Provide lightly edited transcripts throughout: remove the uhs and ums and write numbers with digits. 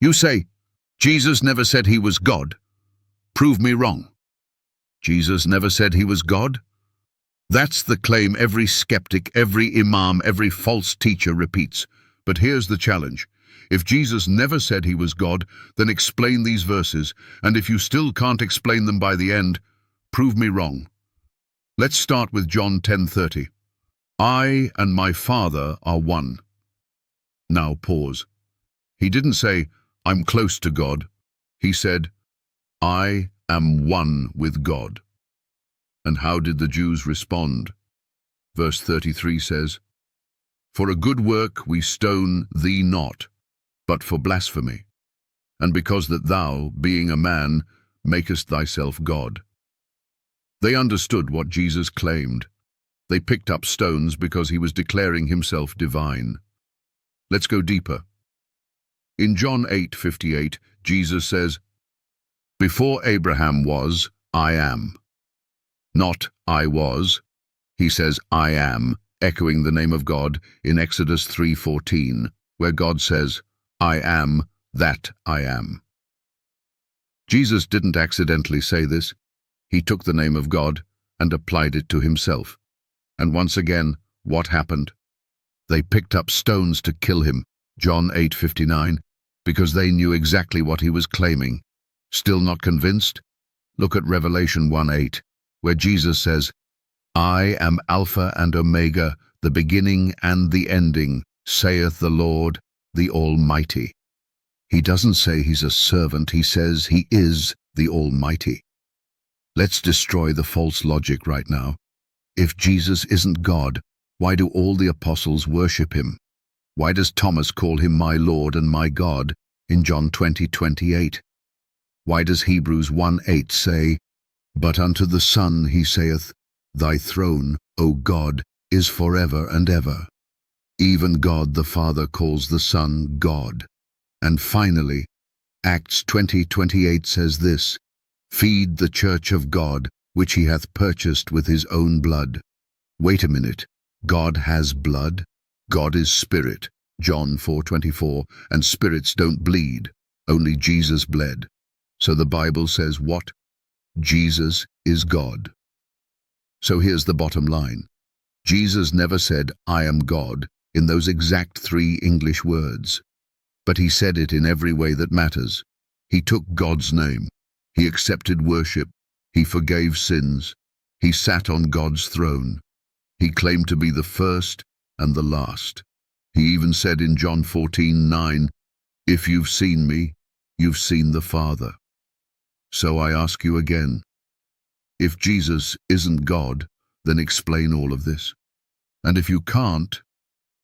You say, Jesus never said he was God. Prove me wrong. Jesus never said he was God? That's the claim every skeptic, every imam, every false teacher repeats. But here's the challenge. If Jesus never said he was God, then explain these verses, and if you still can't explain them by the end, prove me wrong. Let's start with John 10:30. I and my Father are one. Now pause. He didn't say, I'm close to God. He said, I am one with God. And how did the Jews respond? Verse 33 says, For a good work we stone thee not, but for blasphemy, and because that thou, being a man, makest thyself God. They understood what Jesus claimed. They picked up stones because he was declaring himself divine. Let's go deeper. In John 8:58, Jesus says, Before Abraham was, I am. Not I was. He says I am, echoing the name of God in Exodus 3:14, where God says, I am that I am. Jesus didn't accidentally say this. He took the name of God and applied it to himself. And once again, what happened? They picked up stones to kill him, John 8:59, because they knew exactly what he was claiming. Still not convinced? Look at Revelation 1:8, where Jesus says, I am Alpha and Omega, the beginning and the ending, saith the Lord, the Almighty. He doesn't say he's a servant, he says he is the Almighty. Let's destroy the false logic right now. If Jesus isn't God, why do all the apostles worship him? Why does Thomas call him my Lord and my God in John 20:28? Why does Hebrews 1:8 say, But unto the Son he saith, Thy throne, O God, is forever and ever. Even God the Father calls the Son God. And finally, Acts 20:28 says this, Feed the church of God, which he hath purchased with his own blood. Wait a minute, God has blood? God is spirit, John 4:24, and spirits don't bleed, only Jesus bled. So the Bible says what? Jesus is God. So here's the bottom line. Jesus never said, I am God, in those exact 3 English words. But he said it in every way that matters. He took God's name. He accepted worship. He forgave sins. He sat on God's throne. He claimed to be the first and the last. He even said in John 14:9, If you've seen me, you've seen the Father. So I ask you again, if Jesus isn't God, then explain all of this. And if you can't,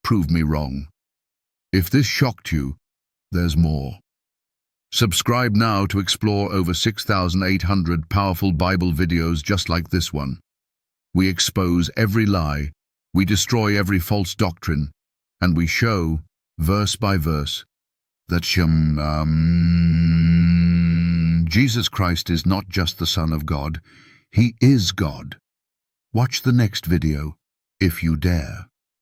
prove me wrong. If this shocked you, there's more. Subscribe now to explore over 6,800 powerful Bible videos just like this one. We expose every lie, we destroy every false doctrine, and we show, verse by verse, that Jesus Christ is not just the Son of God, he is God. Watch the next video, if you dare.